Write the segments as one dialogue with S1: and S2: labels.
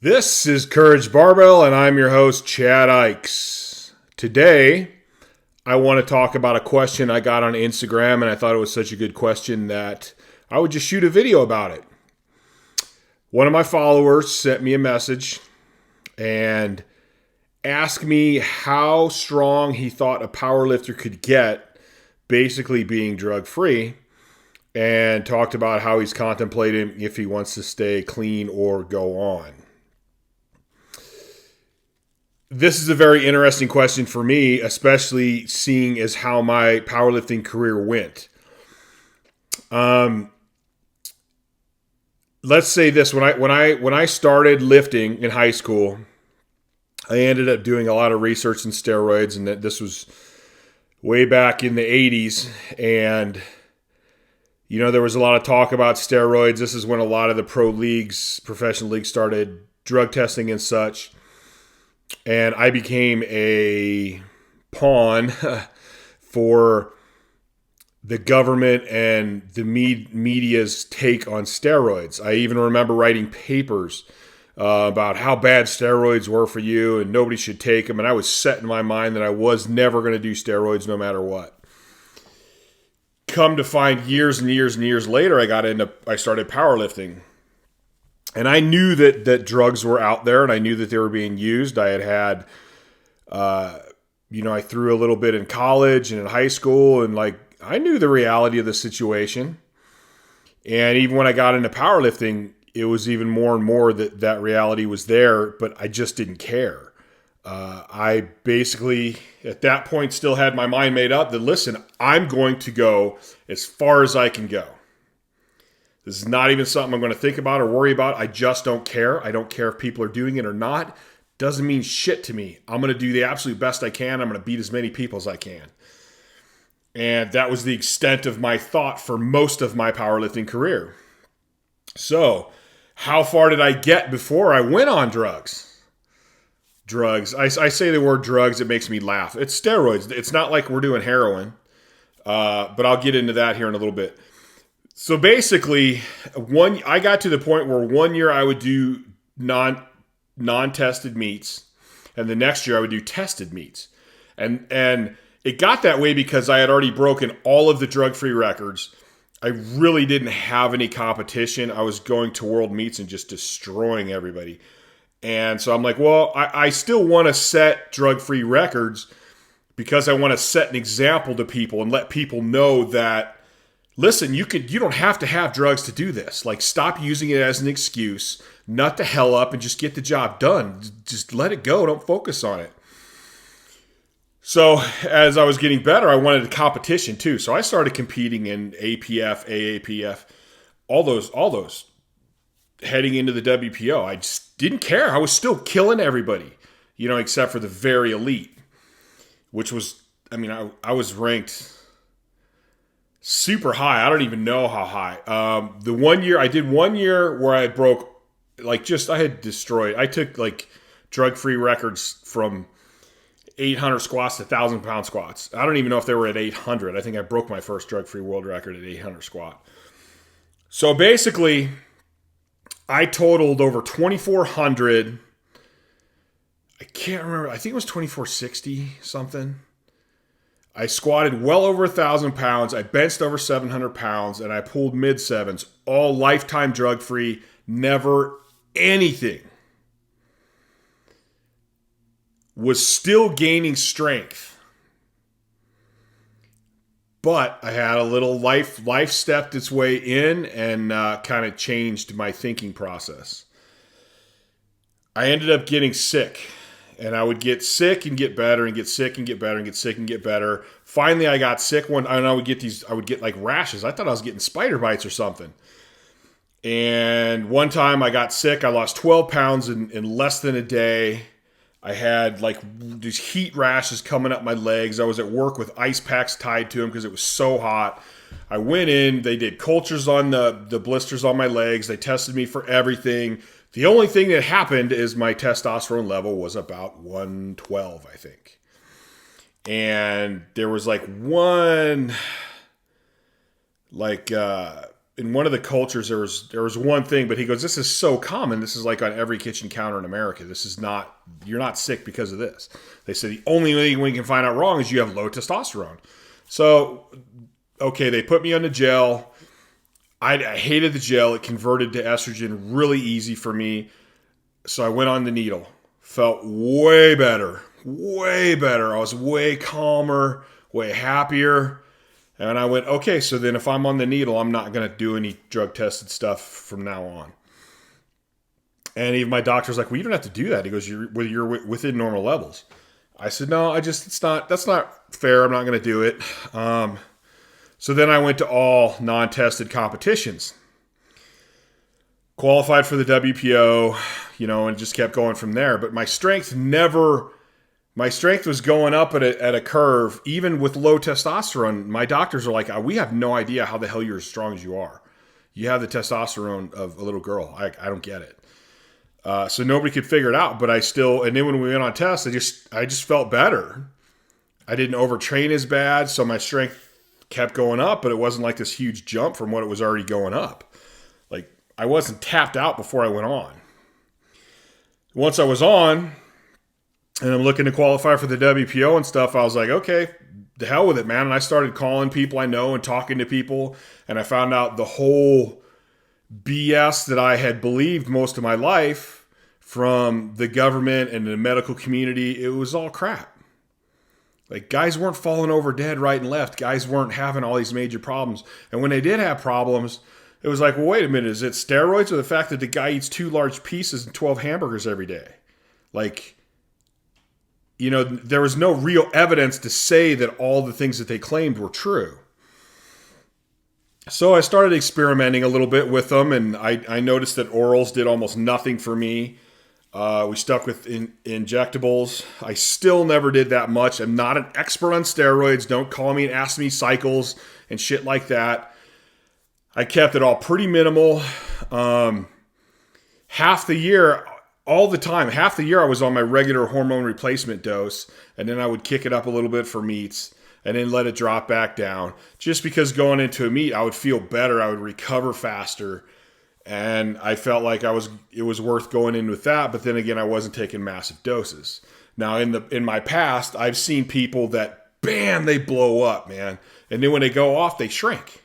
S1: This is Courage Barbell, and I'm your host, Chad Ikes. Today, I want to talk about a question I got on Instagram, and I thought it was such a good question that I would just shoot a video about it. One of my followers sent me a message and asked me how strong he thought a powerlifter could get, basically being drug-free, and talked about how he's contemplating if he wants to stay clean or go on. This is a very interesting question for me, especially seeing as how my powerlifting career went. Let's say this: when I started lifting in high school, I ended up doing a lot of research in steroids, and that this was way back in the 80s. And there was a lot of talk about steroids. This is when a lot of the professional leagues started drug testing and such. And I became a pawn for the government and the media's take on steroids. I even remember writing papers about how bad steroids were for you and nobody should take them. And I was set in my mind that I was never going to do steroids no matter what. Come to find years and years and years later, I started powerlifting. And I knew that drugs were out there, and I knew that they were being used. I had I threw a little bit in college and in high school, and I knew the reality of the situation. And even when I got into powerlifting, it was even more and more that reality was there, but I just didn't care. I basically, at that point, still had my mind made up that, listen, I'm going to go as far as I can go. This is not even something I'm going to think about or worry about. I just don't care. I don't care if people are doing it or not. Doesn't mean shit to me. I'm going to do the absolute best I can. I'm going to beat as many people as I can. And that was the extent of my thought for most of my powerlifting career. So, how far did I get before I went on drugs? Drugs. I say the word drugs, it makes me laugh. It's steroids. It's not like we're doing heroin. But I'll get into that here in a little bit. So basically, I got to the point where 1 year I would do non-tested meets, and the next year I would do tested meets. And it got that way because I had already broken all of the drug-free records. I really didn't have any competition. I was going to world meets and just destroying everybody. And so I'm like, well, I still want to set drug-free records because I want to set an example to people and let people know that, listen, you don't have to have drugs to do this. Stop using it as an excuse. Nut the hell up and just get the job done. Just let it go. Don't focus on it. So as I was getting better, I wanted a competition too. So I started competing in APF, AAPF, all those. Heading into the WPO, I just didn't care. I was still killing everybody, except for the very elite, which was, I was ranked super high. I don't even know how high. I did 1 year where I broke, I had destroyed. I took drug-free records from 800 squats to 1,000-pound squats. I don't even know if they were at 800. I think I broke my first drug-free world record at 800 squat. So basically, I totaled over 2,400. I can't remember. I think it was 2,460 something. I squatted well over 1,000 pounds. I benched over 700 pounds, and I pulled mid-sevens, all lifetime drug-free, never anything. Was still gaining strength. But I had a little life stepped its way in and kind of changed my thinking process. I ended up getting sick. And I would get sick and get better and get sick and get better and get sick and get better. Finally, I got sick and I would get rashes. I thought I was getting spider bites or something. And one time I got sick. I lost 12 pounds in less than a day. I had these heat rashes coming up my legs. I was at work with ice packs tied to them because it was so hot. I went in. They did cultures on the blisters on my legs. They tested me for everything. The only thing that happened is my testosterone level was about 112, I think. And there was one in one of the cultures, there was one thing, but he goes, this is so common. This is like on every kitchen counter in America. This is not, you're not sick because of this. They said the only thing we can find out wrong is you have low testosterone. So, okay, they put me on the gel. I hated the gel. It converted to estrogen really easy for me. So I went on the needle. Felt way better. Way better. I was way calmer, way happier. And I went, okay, so then if I'm on the needle, I'm not going to do any drug-tested stuff from now on. And even my doctor's like, well, you don't have to do that. He goes, you're within normal levels. I said, no, that's not fair. I'm not going to do it. So then I went to all non-tested competitions. Qualified for the WPO, and just kept going from there. But my strength was going up at a curve, even with low testosterone. My doctors are like, we have no idea how the hell you're as strong as you are. You have the testosterone of a little girl. I don't get it. So nobody could figure it out, but and then when we went on tests, I just felt better. I didn't overtrain as bad, so my strength kept going up, but it wasn't like this huge jump from what it was already going up. Like, I wasn't tapped out before I went on. Once I was on, and I'm looking to qualify for the WPO and stuff, I was like, okay, the hell with it, man. And I started calling people I know and talking to people, and I found out the whole BS that I had believed most of my life from the government and the medical community. It was all crap. Like, guys weren't falling over dead right and left. Guys weren't having all these major problems. And when they did have problems, it was like, well, wait a minute. Is it steroids or the fact that the guy eats 2 large pieces and 12 hamburgers every day? Like, there was no real evidence to say that all the things that they claimed were true. So I started experimenting a little bit with them, and I noticed that orals did almost nothing for me. We stuck with injectables. I still never did that much. I'm not an expert on steroids. Don't call me and ask me cycles and shit like that. I kept it all pretty minimal. Half the year, all the time, half the year I was on my regular hormone replacement dose, and then I would kick it up a little bit for meets and then let it drop back down. Just because going into a meet, I would feel better. I would recover faster. And I felt like it was worth going in with that, but then again, I wasn't taking massive doses. Now, in my past, I've seen people that, bam, they blow up, man. And then when they go off, they shrink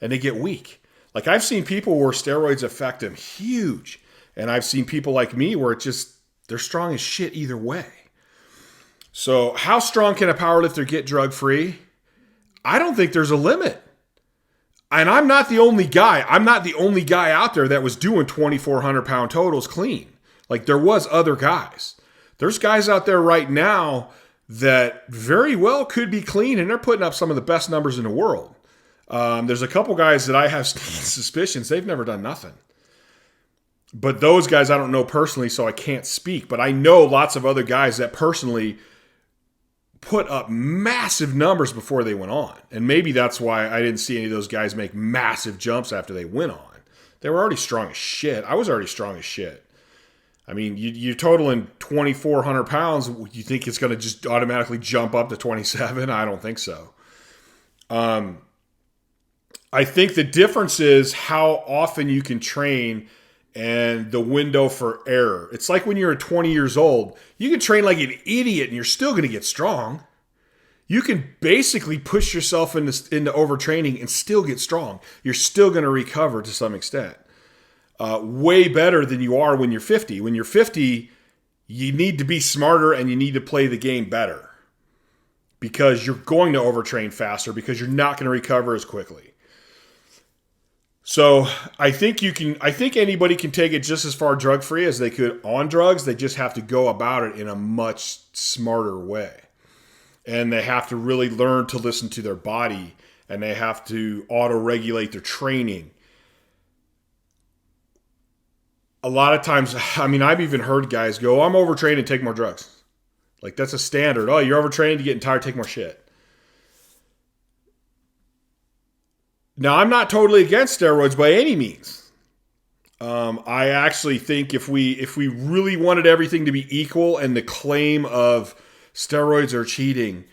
S1: and they get weak. Like, I've seen people where steroids affect them huge. And I've seen people like me where they're strong as shit either way. So how strong can a powerlifter get drug-free? I don't think there's a limit. And I'm not the only guy. I'm not the only guy out there that was doing 2,400 pound totals clean. Like, there was other guys. There's guys out there right now that very well could be clean, and they're putting up some of the best numbers in the world. There's a couple guys that I have suspicions they've never done nothing. But those guys I don't know personally, so I can't speak. But I know lots of other guys that personally put up massive numbers before they went on. And maybe that's why I didn't see any of those guys make massive jumps after they went on. They were already strong as shit. I was already strong as shit. I mean, you're totaling 2,400 pounds. You think it's going to just automatically jump up to 27? I don't think so. I think the difference is how often you can train and the window for error. It's like when you're 20 years old, you can train like an idiot and you're still going to get strong. You can basically push yourself into overtraining and still get strong. You're still going to recover to some extent. Way better than you are when you're 50. When you're 50, you need to be smarter and you need to play the game better because you're going to overtrain faster because you're not going to recover as quickly. So I think anybody can take it just as far drug-free as they could on drugs. They just have to go about it in a much smarter way. And they have to really learn to listen to their body, and they have to auto-regulate their training. A lot of times, I mean, I've even heard guys go, I'm overtrained and take more drugs. Like, that's a standard. Oh, you're overtrained, you get tired, take more shit. Now, I'm not totally against steroids by any means. I actually think if we really wanted everything to be equal and the claim of steroids are cheating,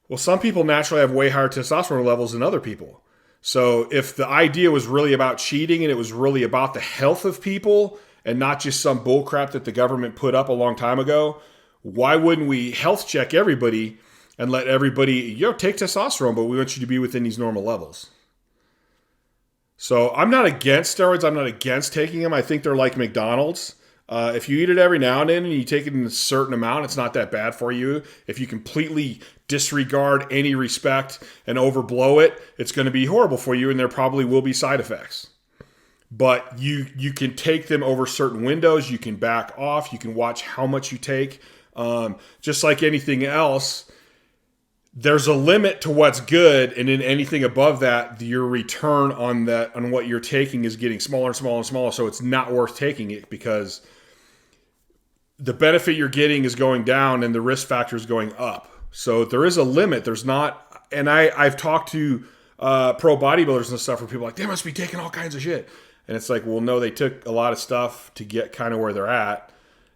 S1: well, some people naturally have way higher testosterone levels than other people. So if the idea was really about cheating and it was really about the health of people and not just some bullcrap that the government put up a long time ago, why wouldn't we health check everybody and let everybody, take testosterone, but we want you to be within these normal levels? So I'm not against steroids. I'm not against taking them. I think they're like McDonald's. If you eat it every now and then and you take it in a certain amount, it's not that bad for you. If you completely disregard any respect and overblow it, it's going to be horrible for you, and there probably will be side effects. But you can take them over certain windows. You can back off. You can watch how much you take. Just like anything else, there's a limit to what's good, and in anything above that, your return on what you're taking is getting smaller and smaller and smaller. So it's not worth taking it because the benefit you're getting is going down and the risk factor is going up. So there is a limit. There's not, and I've talked to pro bodybuilders and stuff where people are like, they must be taking all kinds of shit. And it's like, well, no, they took a lot of stuff to get kind of where they're at.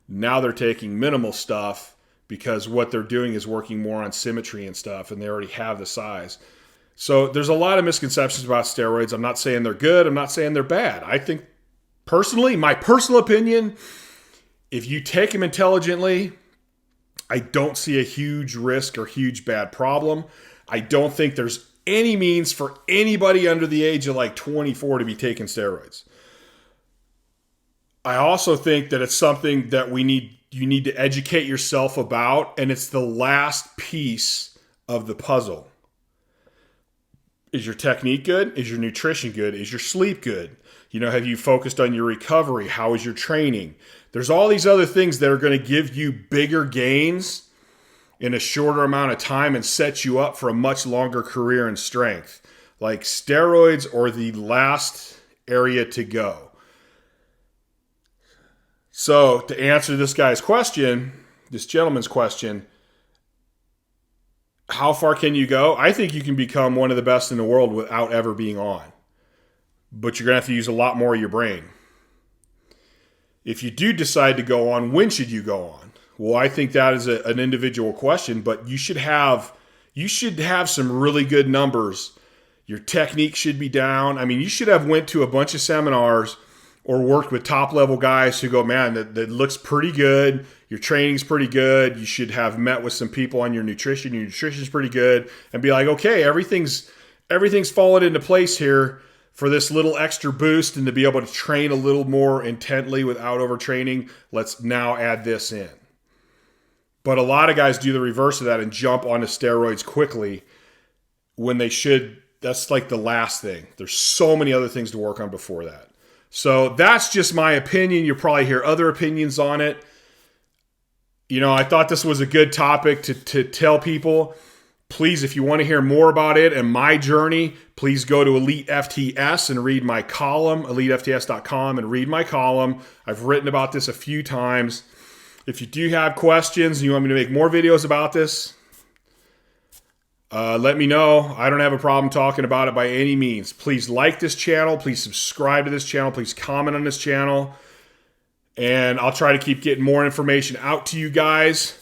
S1: Now they're taking minimal stuff because what they're doing is working more on symmetry and stuff, and they already have the size. So there's a lot of misconceptions about steroids. I'm not saying they're good. I'm not saying they're bad. I think personally, my personal opinion, if you take them intelligently, I don't see a huge risk or huge bad problem. I don't think there's any means for anybody under the age of like 24 to be taking steroids. I also think that it's something that you need to educate yourself about, and it's the last piece of the puzzle. Is your technique good? Is your nutrition good? Is your sleep good? Have you focused on your recovery? How is your training? There's all these other things that are going to give you bigger gains in a shorter amount of time and set you up for a much longer career in strength. Like steroids are the last area to go. So to answer this gentleman's question, how far can you go? I think you can become one of the best in the world without ever being on. But you're going to have to use a lot more of your brain. If you do decide to go on, when should you go on? Well, I think that is an individual question, but you should have some really good numbers. Your technique should be down. I mean, you should have went to a bunch of seminars or worked with top-level guys who go, man, that looks pretty good. Your training's pretty good. You should have met with some people on your nutrition. Your nutrition's pretty good. And be like, okay, everything's fallen into place here for this little extra boost and to be able to train a little more intently without overtraining. Let's now add this in. But a lot of guys do the reverse of that and jump onto steroids quickly when they should. That's like the last thing. There's so many other things to work on before that. So that's just my opinion. You'll probably hear other opinions on it. I thought this was a good topic to tell people. Please, if you want to hear more about it and my journey, please go to Elite FTS and read my column, elitefts.com, and read my column. I've written about this a few times. If you do have questions and you want me to make more videos about this, let me know. I don't have a problem talking about it by any means. Please like this channel. Please subscribe to this channel. Please comment on this channel. And I'll try to keep getting more information out to you guys.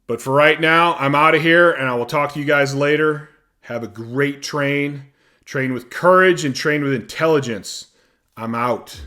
S1: But for right now, I'm out of here, and I will talk to you guys later. Have a great train. Train with courage and train with intelligence. I'm out.